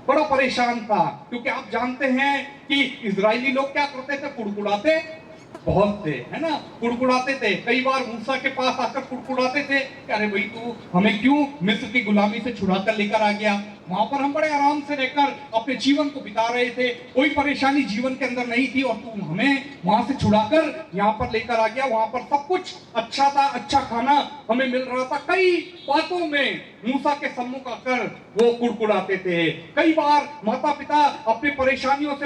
बड़ा परेशान था, क्योंकि आप जानते हैं कि इजरायली लोग क्या करते थे, कुड़कुड़ाते बहुत थे, है ना, कुड़कुड़ाते थे। कई बार मूसा के पास आकर कुड़कुड़ाते थे कि अरे भाई तू हमें क्यों मिस्र की गुलामी से छुड़ा कर लेकर आ गया, वहां पर हम बड़े आराम से रहकर अपने जीवन को बिता रहे थे, कोई परेशानी जीवन के अंदर नहीं थी, और तू हमें वहां से छुड़ाकर यहाँ पर लेकर आ गया, वहां पर सब कुछ अच्छा था, अच्छा खाना हमें मिल रहा था। कई बातों में मूसा के सम्मुख आकर वो कुड़कुड़ाते थे। कई बार माता पिता अपनी परेशानियों से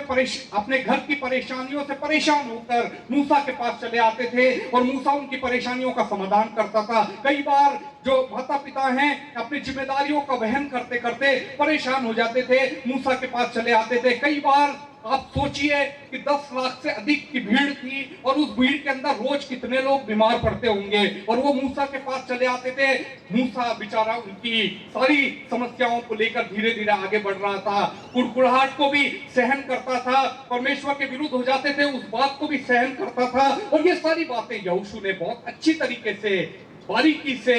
अपने घर की परेशानियों से परेशान होकर मूसा के पास चले आते थे और मूसा उनकी परेशानियों का समाधान करता था। कई बार जो माता पिता हैं अपनी जिम्मेदारियों का वहन करते करते परेशान हो जाते थे, मूसा के पास चले आते थे। कई बार आप सोचिए कि 10 लाख से अधिक की भीड़ थी और उस भीड़ के अंदर रोज कितने लोग बीमार पड़ते होंगे, और वो मूसा के पास चले आते थे। मूसा बेचारा उनकी सारी समस्याओं को लेकर धीरे धीरे आगे बढ़ रहा था, कुड़कुड़ाहट को भी सहन करता था, परमेश्वर के विरुद्ध हो जाते थे उस बात को भी सहन करता था। और ये सारी बातें यहोशू ने बहुत अच्छी तरीके से, बारीकी से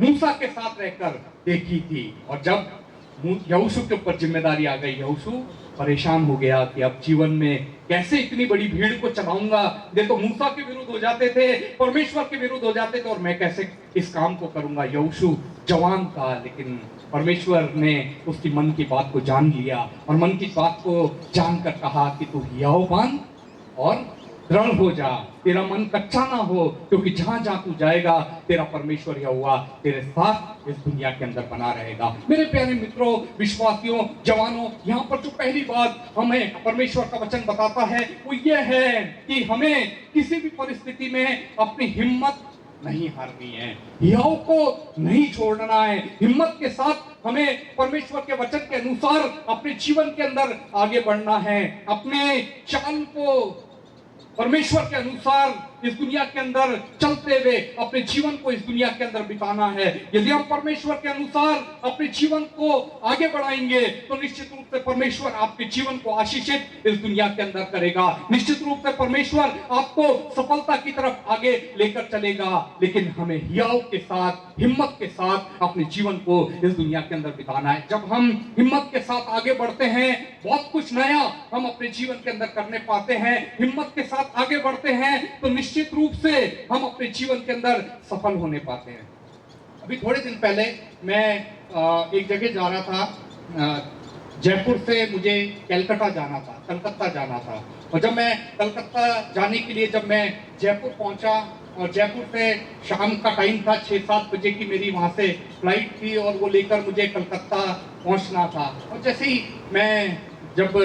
मूसा के साथ रहकर देखी थी। और जब यहोशू के ऊपर जिम्मेदारी आ गई, यहोशू परेशान हो गया कि अब जीवन में कैसे इतनी बड़ी भीड़ को चलाऊंगा। देखो मूसा के विरुद्ध हो जाते थे, परमेश्वर के विरुद्ध हो जाते थे, और मैं कैसे इस काम को करूंगा। यहोशू जवान था, लेकिन परमेश्वर ने उसकी मन की बात को जान लिया और मन की बात को जानकर कहा कि तू हियाव बांध और दृढ़ हो जा, तेरा मन कच्चा ना हो, क्योंकि जहां जहां तू जाएगा तेरा परमेश्वर यहोवा तेरे साथ इस दुनिया के अंदर बना रहेगा। मेरे प्यारे मित्रों, विश्वासियों, जवानों, यहाँ पर जो पहली बात हमें परमेश्वर का वचन बताता है वो ये है कि हमें किसी भी परिस्थिति में अपनी हिम्मत नहीं हारनी है, हियाव को नहीं छोड़ना है। हिम्मत के साथ हमें परमेश्वर के वचन के अनुसार अपने जीवन के अंदर आगे बढ़ना है, अपने चाल को परमेश्वर के अनुसार इस दुनिया के अंदर चलते हुए अपने जीवन को इस दुनिया के अंदर बिताना है। यदि हम परमेश्वर के अनुसार अपने जीवन को आगे बढ़ाएंगे तो निश्चित रूप से परमेश्वर आपके जीवन को आशीषित इस दुनिया के अंदर करेगा। निश्चित रूप से परमेश्वर आपको सफलता की तरफ आगे लेकर चलेगा, लेकिन हमें हियाव के साथ, हिम्मत के साथ अपने जीवन को इस दुनिया के अंदर बिताना है। जब हम हिम्मत के साथ आगे बढ़ते हैं, बहुत कुछ नया हम अपने जीवन के अंदर करने पाते हैं। हिम्मत के साथ आगे बढ़ते हैं तो निश्चित रूप से हम अपने जीवन के अंदर सफल होने पाते हैं। अभी थोड़े दिन पहले मैं एक जगह जा रहा था, जयपुर से मुझे कलकत्ता जाना था, कलकत्ता जाना था। और जब मैं कलकत्ता जाने के लिए जब मैं जयपुर पहुंचा, और जयपुर से शाम का टाइम था, 6-7 बजे की मेरी वहाँ से फ्लाइट थी और वो लेकर मुझे कलकत्ता पहुँचना था। और जैसे ही मैं जब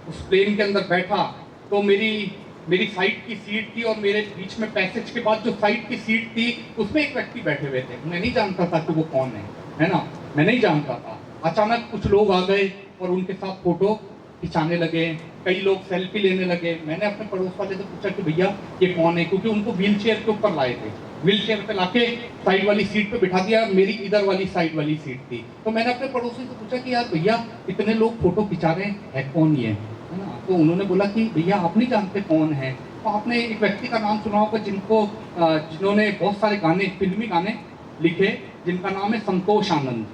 उस प्लेन के अंदर बैठा तो मेरी साइड की सीट थी और मेरे बीच में पैसेज के बाद जो साइड की सीट थी उसमें एक व्यक्ति बैठे हुए थे। मैं नहीं जानता था कि वो कौन है ना, मैं नहीं जानता था। अचानक कुछ लोग आ गए और उनके साथ फोटो खिंचाने लगे, कई लोग सेल्फी लेने लगे। मैंने अपने पड़ोस वाले से पूछा कि भैया ये कौन है, क्योंकि उनको व्हील चेयर के ऊपर लाए थे, व्हील चेयर पे लाके साइड वाली सीट पे बिठा दिया, मेरी इधर वाली साइड वाली सीट थी। तो मैंने अपने पड़ोसी से पूछा कि यार भैया इतने लोग फोटो खिंचा रहे हैं, है कौन ये, है ना। तो उन्होंने बोला कि भैया आप नहीं जानते कौन है। तो आपने एक व्यक्ति का नाम सुना होगा जिन्होंने बहुत सारे गाने, फिल्मी गाने लिखे, जिनका नाम है संतोष आनंद।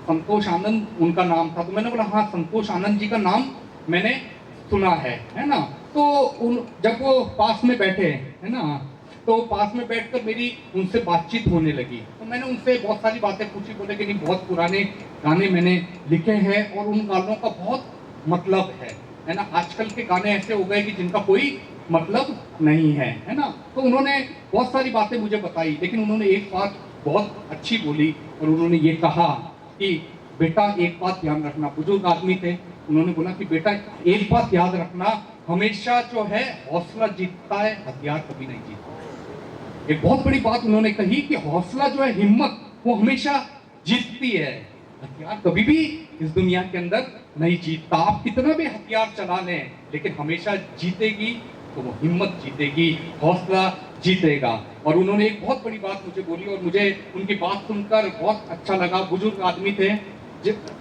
संतोष आनंद उनका नाम था। तो मैंने बोला हाँ, संतोष आनंद जी का नाम मैंने सुना है ना। तो जब वो पास में बैठे, है ना, तो पास में बैठकर मेरी उनसे बातचीत होने लगी। तो मैंने उनसे बहुत सारी बातें पूछी। बोले कि नहीं, बहुत पुराने गाने मैंने लिखे हैं और उन गानों का बहुत मतलब है ना। आजकल के गाने ऐसे हो गए कि जिनका कोई मतलब नहीं है ना। तो उन्होंने बहुत सारी बातें मुझे बताई, लेकिन उन्होंने एक बात बहुत अच्छी बोली और उन्होंने ये कहा कि बेटा एक बात ध्यान रखना। बुजुर्ग आदमी थे, उन्होंने बोला कि बेटा एक बात याद रखना, हमेशा जो है हौसला जीतता है, हथियार कभी नहीं जीतता। एक बहुत बड़ी बात उन्होंने कही कि हौसला जो है, हिम्मत, वो हमेशा जीतती है, हथियार कभी भी इस दुनिया के अंदर नहीं जीतता। आप कितना भी हथियार चला लें, लेकिन हमेशा जीतेगी तो वो हिम्मत जीतेगी, हौसला जीतेगा। और उन्होंने एक बहुत बड़ी बात मुझे बोली और मुझे उनकी बात सुनकर बहुत अच्छा लगा। बुजुर्ग आदमी थे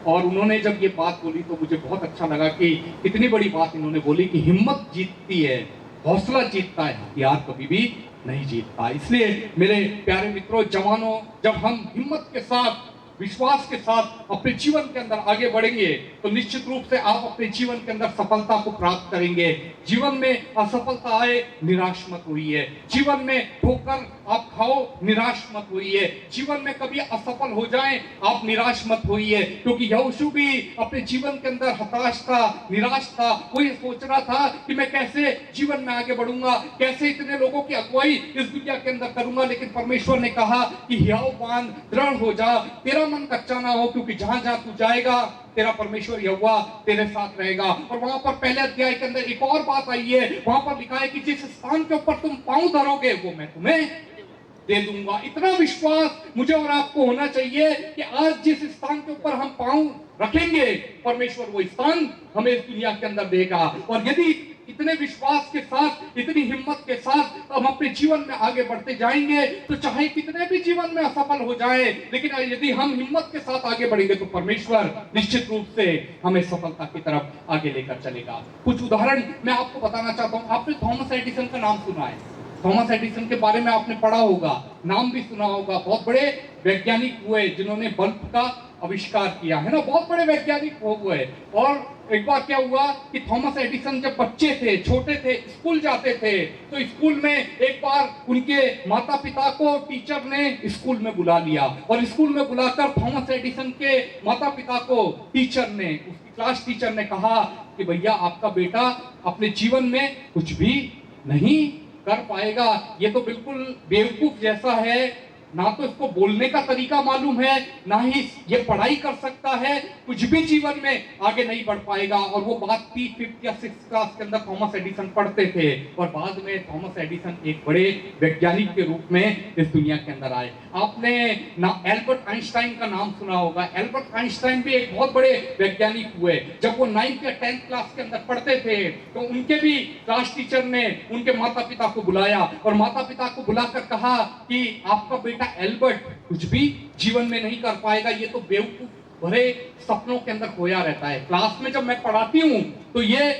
और उन्होंने जब ये बात बोली तो मुझे बहुत अच्छा लगा कि इतनी बड़ी बात इन्होंने बोली कि हिम्मत जीतती है, हौसला जीतता है, हथियार कभी भी नहीं जीतता। इसलिए मेरे प्यारे मित्रों, जवानों, जब हम हिम्मत के साथ विश्वास के साथ अपने जीवन के अंदर आगे बढ़ेंगे तो निश्चित रूप से आप अपने जीवन के अंदर सफलता को प्राप्त करेंगे। जीवन में असफलता आए, निराश मत होइए। जीवन में ठोकर आप खाओ, निराश मत होइए। जीवन में कभी असफल हो जाएं, आप निराश मत होइए, क्योंकि यहोशू भी अपने जीवन के अंदर हताश था, निराश था। वो ये सोच रहा था कि मैं कैसे जीवन में आगे बढ़ूंगा, कैसे इतने लोगों की अगुवाई इस दुनिया के अंदर करूंगा। लेकिन परमेश्वर ने कहा कि हियाव बांध, दृढ़ हो जा, तेरा मन कच्चा ना हो, क्योंकि जहां जहां तू जाएगा तेरा परमेश्वर यहोवा तेरे साथ रहेगा। और वहां पर पहले अध्याय के अंदर एक और बात आई है, वहां पर लिखा है कि जिस स्थान के ऊपर तुम पांव धरोगे वो मैं तुम्हें दे दूंगा। इतना विश्वास मुझे और आपको होना चाहिए कि आज जिस स्थान के ऊपर हम पांव रखेंगे, परमेश्वर वो स्थान हमें इस दुनिया के अंदर देगा। और यदि इतने विश्वास के साथ, इतनी हिम्मत के साथ हम अपने जीवन में आगे बढ़ते जाएंगे तो चाहे कितने भी जीवन में असफल हो जाए, लेकिन यदि हम हिम्मत के साथ आगे बढ़ेंगे तो परमेश्वर निश्चित रूप से हमें सफलता की तरफ आगे लेकर चलेगा। कुछ उदाहरण मैं आपको बताना चाहता हूं। आपने थॉमस एडिसन का नाम सुना है, थॉमस एडिसन के बारे में आपने पढ़ा होगा, नाम भी सुना होगा। बहुत बड़े वैज्ञानिक हुए जिन्होंने बल्ब का आविष्कार किया है ना, बहुत बड़े वैज्ञानिक हुए। और एक बार क्या हुआ कि थॉमस एडिसन जब बच्चे थे, छोटे थे, स्कूल जाते थे, तो स्कूल में एक बार उनके माता पिता को टीचर ने स्कूल में बुला लिया। और स्कूल में बुलाकर थॉमस एडिसन के माता पिता को टीचर ने, उसकी क्लास टीचर ने कहा कि भैया आपका बेटा अपने जीवन में कुछ भी नहीं कर पाएगा, ये तो बिल्कुल बेवकूफ जैसा है, ना तो इसको बोलने का तरीका मालूम है, ना ही ये पढ़ाई कर सकता है, कुछ भी जीवन में आगे नहीं बढ़ पाएगा। और वो बात थी 5th या 6th क्लास के अंदर थॉमस एडिसन पढ़ते थे। और बाद में थॉमस एडिसन एक बड़े वैज्ञानिक के रूप में इस दुनिया के अंदर आए। आपने ना एल्बर्ट आइंस्टाइन का नाम सुना होगा। एल्बर्ट आइंस्टाइन भी एक बहुत बड़े वैज्ञानिक हुए। जब वो 9th या 10th क्लास के अंदर पढ़ते थे तो उनके भी क्लास टीचर ने उनके माता पिता को बुलाया और माता पिता को बुलाकर कहा कि आपका बेटा एल्बर्ट कुछ भी जीवन में नहीं कर पाएगा, ये तो बेवकूफ भरे सपनों के अंदर खोया रहता है। क्लास में जब मैं पढ़ाती हूँ तो ये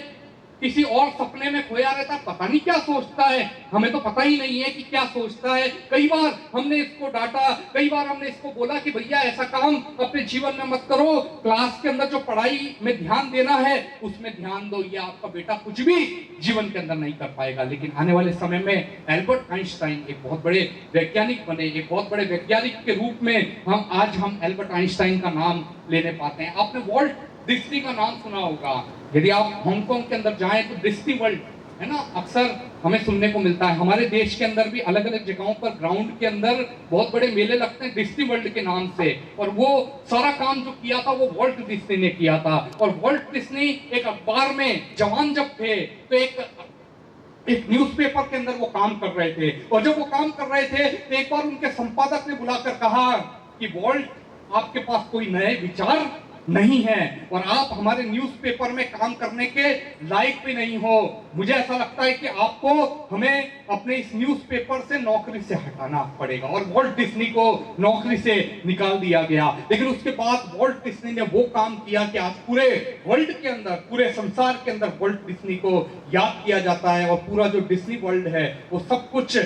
किसी और सपने में खोया रहता है, पता नहीं क्या सोचता है, हमें तो पता ही नहीं है कि क्या सोचता है। कई बार हमने इसको डांटा, कई बार हमने इसको बोला कि भैया ऐसा काम अपने जीवन में मत करो, क्लास के अंदर जो पढ़ाई में ध्यान देना है उसमें ध्यान दो, ये आपका बेटा कुछ भी जीवन के अंदर नहीं कर पाएगा। लेकिन आने वाले समय में एल्बर्ट आइंस्टाइन एक बहुत बड़े वैज्ञानिक बने, एक बहुत बड़े वैज्ञानिक के रूप में हम एल्बर्ट आइंस्टाइन का नाम लेने पाते हैं। आपने वॉल्ट डिज्नी का नाम सुना होगा। यदि आप हांगकांग के अंदर जाएं तो डिज्नी वर्ल्ड है ना, अक्सर हमें सुनने को मिलता है। हमारे देश के अंदर भी अलग अलग जगहों पर ग्राउंड के अंदर बहुत बड़े मेले लगते हैं डिज्नी वर्ल्ड के नाम से। और वो सारा काम जो किया था वो वॉल्ट डिज्नी ने किया था। और वॉल्ट डिज्नी एक अखबार में जवान जब थे तो एक न्यूज़पेपर के अंदर वो काम कर रहे थे। और जब वो काम कर रहे थे तो एक बार उनके संपादक ने बुलाकर कहा कि वॉल्ट, आपके पास कोई नए विचार नहीं है और आप हमारे न्यूज़पेपर में काम करने के लायक भी नहीं हो। मुझे ऐसा लगता है कि आपको हमें अपने इस न्यूज़पेपर से नौकरी से हटाना पड़ेगा। और वॉल्ट डिज्नी को नौकरी से निकाल दिया गया। लेकिन उसके बाद वॉल्ट डिज्नी ने वो काम किया कि आज पूरे वर्ल्ड के अंदर, पूरे संसार के अंदर वॉल्ट डिज्नी को याद किया जाता है। और पूरा जो डिज्नी वर्ल्ड है वो सब कुछ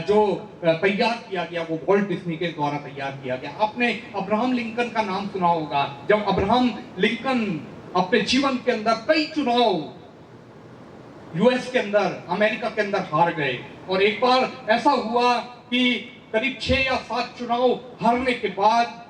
जो तैयार किया गया वो वॉल्ट डिज्नी के द्वारा तैयार किया गया। आपने अब्राहम लिंकन का नाम सुना होगा। जब अब्राहम लिंकन अपने जीवन के अंदर कई चुनाव यूएस के अंदर, अमेरिका के अंदर हार गए। और एक बार ऐसा हुआ कि करीब 6 या 7 चुनाव हारने के बाद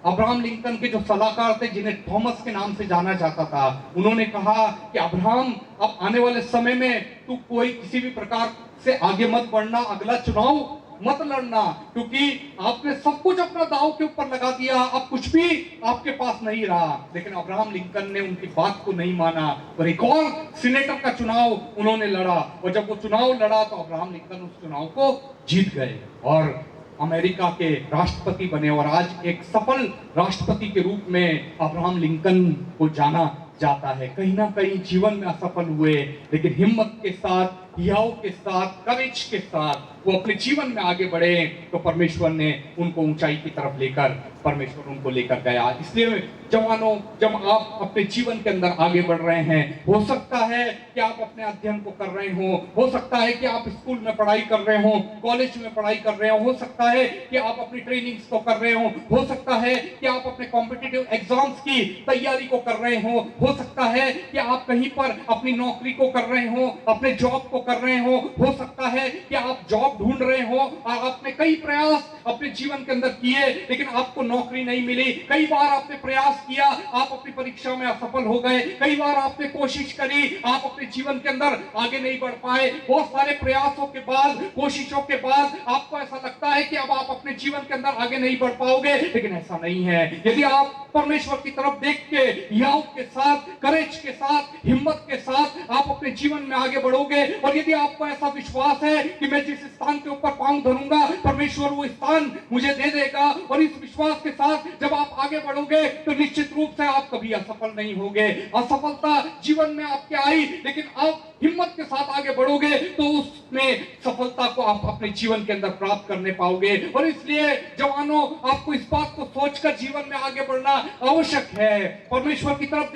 अब्राहम लिंकन के जो सलाहकार थे, जिन्हें थॉमस के नाम से जाना जाता था, उन्होंने कहा कि अब्राहम, अब आने वाले समय में तू कोई किसी भी प्रकार से आगे मत बढ़ना, अगला चुनाव मत लड़ना, क्योंकि आपने सब कुछ अपना दांव के ऊपर लगा दिया, अब कुछ भी आपके पास नहीं रहा। लेकिन अब्राहम लिंकन ने उनकी बात को नहीं माना और एक और सीनेटर का चुनाव उन्होंने लड़ा। और जब वो चुनाव लड़ा तो अब्राहम लिंकन उस चुनाव को जीत गए और अमेरिका के राष्ट्रपति बने। और आज एक सफल राष्ट्रपति के रूप में अब्राहम लिंकन को जाना जाता है। कहीं ना कहीं जीवन में असफल हुए, लेकिन हिम्मत के साथ हियाव के साथ, करेज के साथ वो अपने जीवन में आगे बढ़े, तो परमेश्वर ने उनको ऊंचाई की तरफ लेकर, परमेश्वर उनको लेकर गया। इसलिए जवानों, जब आप अपने जीवन के अंदर आगे बढ़ रहे हैं, हो सकता है कि आप अपने अध्ययन को कर रहे हो सकता है कि आप स्कूल में पढ़ाई कर रहे हो, कॉलेज में पढ़ाई कर रहे हो सकता है कि आप अपनी ट्रेनिंग्स को कर रहे हो सकता है कि आप अपने कॉम्पिटिटिव एग्जाम्स की तैयारी को कर रहे हो सकता है कि आप कहीं पर अपनी नौकरी को कर रहे हो, अपने जॉब को कर रहे हो सकता है कि आप जॉब ढूंढ रहे हो और आपने कई प्रयास अपने जीवन के अंदर किए लेकिन आपको नौकरी नहीं मिली। कई बार आपने प्रयास किया, आप अपनी परीक्षा में असफल हो गए। कई बार आपने कोशिश करी, आप अपने जीवन के अंदर आगे नहीं बढ़ पाए। बहुत सारे प्रयासों के बाद, कोशिशों के बाद आपको ऐसा लगता है कि अब आप अपने जीवन के अंदर आगे नहीं बढ़ पाओगे, लेकिन ऐसा नहीं है। यदि आप परमेश्वर की तरफ देख के हियाव के साथ, करेज के साथ, हिम्मत के साथ आप अपने जीवन में आगे बढ़ोगे, और यदि आपको ऐसा विश्वास है कि मैं जिस स्थान के ऊपर पांव धरूंगा परमेश्वर वो स्थान मुझे दे देगा, और इस विश्वास के साथ जब आप आगे बढ़ोगे तो निश्चित रूप से आप कभी असफल नहीं होगे। असफलता जीवन में आपके आई, लेकिन आप हिम्मत के साथ आगे बढ़ोगे तो उसमें सफलता को आप अपने जीवन के अंदर प्राप्त करने पाओगे। और इसलिए जवानों, आपको इस बात को सोचकर जीवन में आगे बढ़ना आवश्यक है। परमेश्वर की तरफ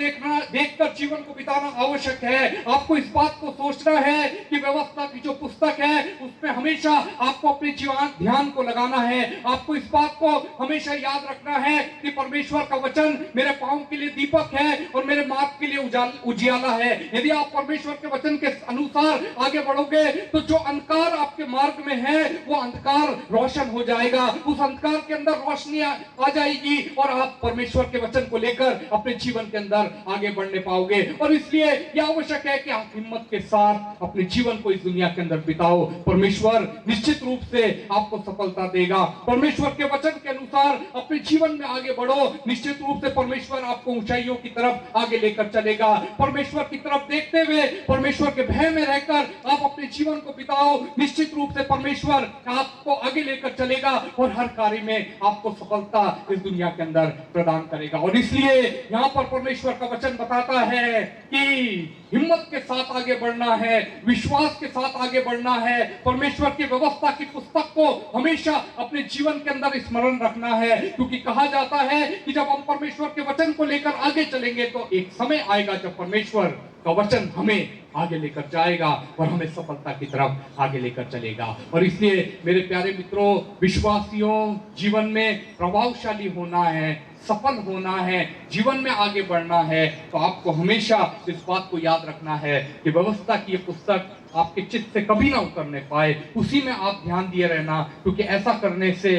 देखकर जीवन को बिताना आवश्यक है। आपको इस बात को सोचना है कि व्यवस्था की जो पुस्तक है उसमें हमेशा आपको अपने जीवन ध्यान को लगाना है। आपको इस बात को हमेशा याद रखना है कि परमेश्वर का वचन मेरे पांव के लिए दीपक है और मेरे मार्ग के लिए उजियाला है। यदि आप परमेश्वर के वचन के अनुसार आगे बढ़ोगे तो जो अंधकार आपके मार्ग में है वो अंधकार रोशन हो जाएगा, उस अंधकार के अंदर रोशनी आ जाएगी और आप परमेश्वर के वचन को लेकर अपने जीवन के अंदर आगे बढ़ने पाओगे। और इसलिए यह आवश्यक है कि आप हिम्मत के साथ अपने जीवन को इस दुनिया के अंदर बिताओ। परमेश्वर निश्चित रूप से आपको सफलता देगा। परमेश्वर के वचन के अनुसार अपने जीवन में आगे बढ़ो, निश्चित रूप से परमेश्वर आपको ऊंचाइयों की तरफ आगे लेकर चलेगा। परमेश्वर की तरफ देखते हुए, परमेश्वर के भय में रहकर आप अपने जीवन को बिताओ, निश्चित रूप से परमेश्वर आपको आगे लेकर चलेगा और हर कार्य में आपको सफलता इस दुनिया के अंदर प्रदान करेगा। और इसलिए यहाँ पर परमेश्वर का वचन बताता है कि हिम्मत के साथ आगे बढ़ना है, विश्वास के साथ आगे बढ़ना है। परमेश्वर की व्यवस्था की पुस्तक को हमेशा अपने जीवन के अंदर स्मरण रखना है, क्योंकि कहा जाता है कि जब हम परमेश्वर के वचन को लेकर आगे चलेंगे तो एक समय आएगा जब परमेश्वर का वचन हमें आगे लेकर जाएगा और हमें सफलता की तरफ आगे लेकर चलेगा। और इसलिए मेरे प्यारे मित्रों, विश्वासियों, जीवन में प्रभावशाली होना है, सफल होना है, जीवन में आगे बढ़ना है, तो आपको हमेशा इस बात को याद रखना है कि व्यवस्था की ये पुस्तक आपके चित्त से कभी ना उतरने पाए, उसी में आप ध्यान दिए रहना, क्योंकि ऐसा करने से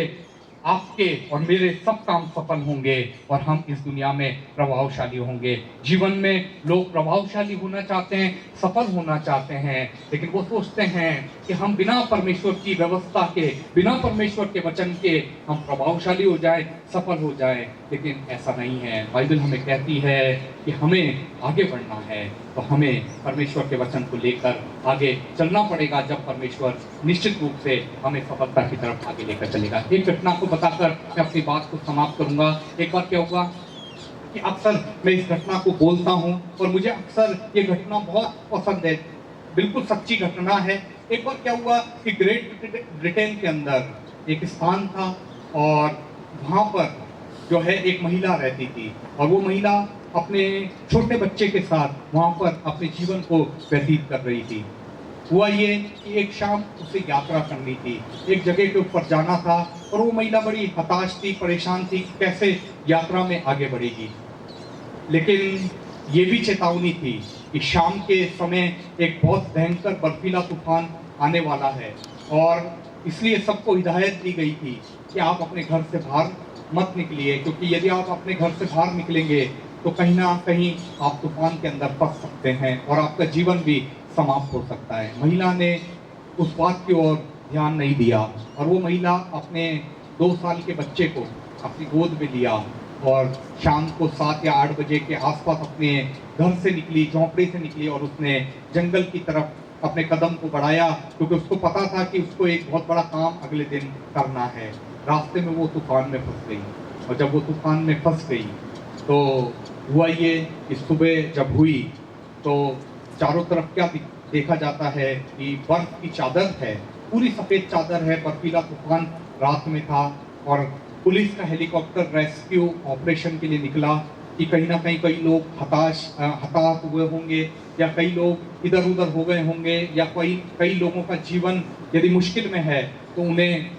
आपके और मेरे सब काम सफल होंगे और हम इस दुनिया में प्रभावशाली होंगे। जीवन में लोग प्रभावशाली होना चाहते हैं, सफल होना चाहते हैं, लेकिन वो सोचते हैं कि हम बिना परमेश्वर की व्यवस्था के, बिना परमेश्वर के वचन के हम प्रभावशाली हो जाएं, सफल हो जाएं, लेकिन ऐसा नहीं है। बाइबल हमें कहती है कि हमें आगे बढ़ना है, तो हमें परमेश्वर के वचन को लेकर आगे चलना पड़ेगा। जब परमेश्वर निश्चित रूप से हमें सफलता की तरफ आगे लेकर चलेगा। एक घटना को बताकर मैं अपनी बात को समाप्त करूंगा। एक बार क्या हुआ कि अक्सर मैं इस घटना को बोलता हूं और मुझे अक्सर ये घटना बहुत पसंद है, बिल्कुल सच्ची घटना है। एक बार क्या हुआ कि ग्रेट ब्रिटेन के अंदर एक स्थान था और वहाँ पर जो है एक महिला रहती थी और वो महिला अपने छोटे बच्चे के साथ वहाँ पर अपने जीवन को व्यतीत कर रही थी। हुआ ये कि एक शाम उसे यात्रा करनी थी, एक जगह के ऊपर जाना था और वो महिला बड़ी हताश थी, परेशान थी, कैसे यात्रा में आगे बढ़ेगी। लेकिन ये भी चेतावनी थी कि शाम के समय एक बहुत भयंकर बर्फीला तूफान आने वाला है और इसलिए सबको हिदायत दी गई थी कि आप अपने घर से बाहर मत निकलिए, क्योंकि यदि आप अपने घर से बाहर निकलेंगे तो कहीं ना कहीं आप तूफान के अंदर फंस सकते हैं और आपका जीवन भी समाप्त हो सकता है। महिला ने उस बात की ओर ध्यान नहीं दिया और वो महिला अपने 2 साल के बच्चे को अपनी गोद में लिया और शाम को 7 या 8 बजे के आसपास अपने घर से निकली, झोंपड़ी से निकली और उसने जंगल की तरफ अपने कदम को बढ़ाया, क्योंकि उसको पता था कि उसको एक बहुत बड़ा काम अगले दिन करना है। रास्ते में वो तूफान में फंस गई और जब वो तूफान में फंस गई तो हुआ ये कि सुबह जब हुई तो चारों तरफ क्या देखा जाता है कि बर्फ की चादर है, पूरी सफ़ेद चादर है, बर्फीला तूफान रात में था और पुलिस का हेलीकॉप्टर रेस्क्यू ऑपरेशन के लिए निकला कि कहीं ना कहीं कई लोग हताहत हुए होंगे या कई लोग इधर उधर हो गए होंगे या कई लोगों का जीवन यदि मुश्किल में है तो उन्हें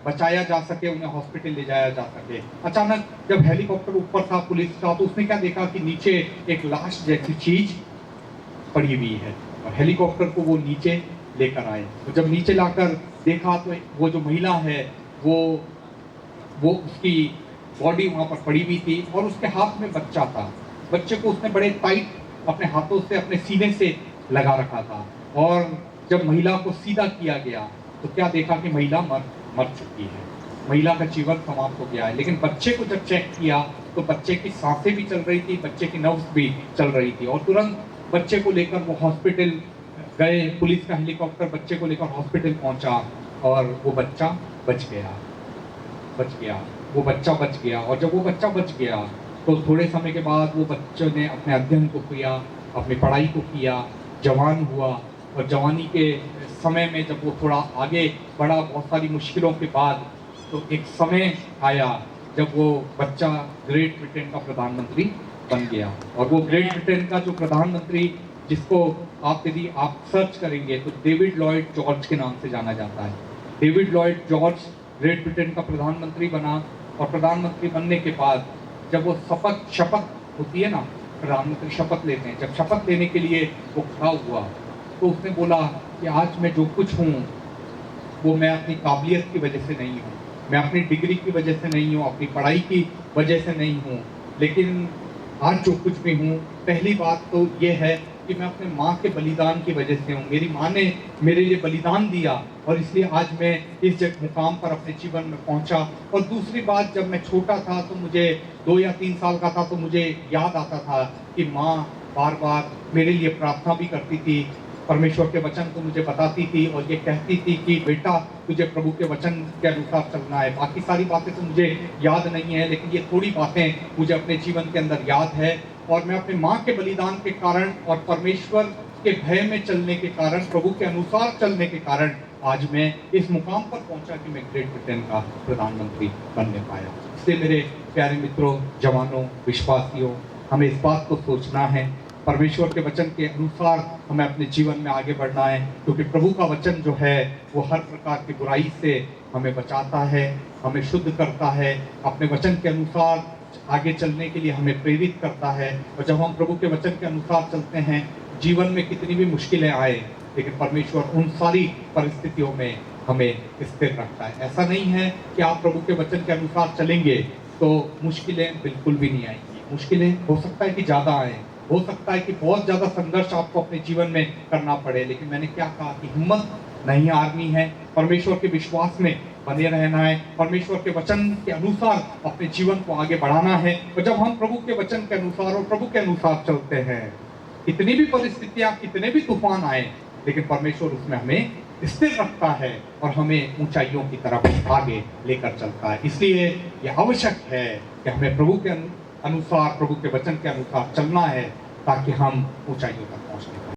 बचाया जा सके, उन्हें हॉस्पिटल ले जाया जा सके। अचानक जब हेलीकॉप्टर ऊपर था पुलिस का तो उसने क्या देखा कि नीचे एक लाश जैसी चीज पड़ी हुई है और हेलीकॉप्टर को वो नीचे लेकर आए। तो जब नीचे लाकर देखा तो वो जो महिला है वो उसकी बॉडी वहाँ पर पड़ी हुई थी और उसके हाथ में बच्चा था। बच्चे को उसने बड़े टाइट अपने हाथों से अपने सीने से लगा रखा था और जब महिला को सीधा किया गया तो क्या देखा कि महिला मर चुकी है, महिला का जीवन समाप्त हो गया है। लेकिन बच्चे को जब चेक किया तो बच्चे की सांसें भी चल रही थी, बच्चे की नब्ज भी चल रही थी और तुरंत बच्चे को लेकर वो हॉस्पिटल गए। पुलिस का हेलीकॉप्टर बच्चे को लेकर हॉस्पिटल पहुंचा और वो बच्चा बच गया। वो बच्चा बच गया और जब वो बच्चा बच गया तो थोड़े समय के बाद वो बच्चे ने अपने अध्ययन को किया, अपनी पढ़ाई को किया, जवान हुआ और जवानी के समय में जब वो थोड़ा आगे बढ़ा बहुत सारी मुश्किलों के बाद तो एक समय आया जब वो बच्चा ग्रेट ब्रिटेन का प्रधानमंत्री बन गया। और वो ग्रेट ब्रिटेन का जो प्रधानमंत्री जिसको यदि आप सर्च करेंगे तो डेविड लॉयड जॉर्ज के नाम से जाना जाता है। David Lloyd George great Britain का प्रधानमंत्री बना और प्रधानमंत्री बनने के बाद जब वो शपथ होती है ना, प्रधानमंत्री शपथ लेते हैं, जब शपथ लेने के लिए वो खड़ा हुआ तो उसने बोला कि आज मैं जो कुछ हूँ वो मैं अपनी काबिलियत की वजह से नहीं हूँ, मैं अपनी डिग्री की वजह से नहीं हूँ, अपनी पढ़ाई की वजह से नहीं हूँ, लेकिन आज जो कुछ भी हूँ पहली बात तो ये है कि मैं अपने माँ के बलिदान की वजह से हूँ। मेरी माँ ने मेरे लिए बलिदान दिया और इसलिए आज मैं इस मुकाम पर अपने जीवन में पहुँचा। और दूसरी बात, जब मैं छोटा था तो मुझे 2 या 3 साल का था तो मुझे याद आता था कि माँ बार बार मेरे लिए प्रार्थना भी करती थी, परमेश्वर के वचन को मुझे बताती थी और ये कहती थी कि बेटा तुझे प्रभु के वचन के अनुसार चलना है। बाकी सारी बातें तो मुझे याद नहीं है लेकिन ये थोड़ी बातें मुझे अपने जीवन के अंदर याद है और मैं अपने माँ के बलिदान के कारण और परमेश्वर के भय में चलने के कारण, प्रभु के अनुसार चलने के कारण आज मैं इस मुकाम पर पहुंचा कि मैं ग्रेट ब्रिटेन का प्रधानमंत्री बनने पाया। इसलिए मेरे प्यारे मित्रों, जवानों, विश्वासियों, हमें इस बात को सोचना है, परमेश्वर के वचन के अनुसार हमें अपने जीवन में आगे बढ़ना है, क्योंकि प्रभु का वचन जो है वो हर प्रकार की बुराई से हमें बचाता है, हमें शुद्ध करता है, अपने वचन के अनुसार आगे चलने के लिए हमें प्रेरित करता है। और जब हम प्रभु के वचन के अनुसार चलते हैं, जीवन में कितनी भी मुश्किलें आए लेकिन परमेश्वर उन सारी परिस्थितियों में हमें स्थिर रखता है। ऐसा नहीं है कि आप प्रभु के वचन के अनुसार चलेंगे तो मुश्किलें बिल्कुल भी नहीं आएंगी। मुश्किलें हो सकता है कि ज़्यादा आए, हो सकता है कि बहुत ज़्यादा संघर्ष आपको अपने जीवन में करना पड़े, लेकिन मैंने क्या कहा कि हिम्मत नहीं हारनी है, परमेश्वर के विश्वास में बने रहना है, परमेश्वर के वचन के अनुसार अपने जीवन को आगे बढ़ाना है। और जब हम प्रभु के वचन के अनुसार और प्रभु के अनुसार चलते हैं, कितनी भी परिस्थितियां, कितने भी तूफान आए, लेकिन परमेश्वर उसमें हमें स्थिर रखता है और हमें ऊंचाइयों की तरफ आगे लेकर चलता है। इसलिए यह आवश्यक है कि हमें प्रभु के अनुसार, प्रभु के वचन के अनुसार चलना है ताकि हम ऊंचाइयों तक पहुंच सकें।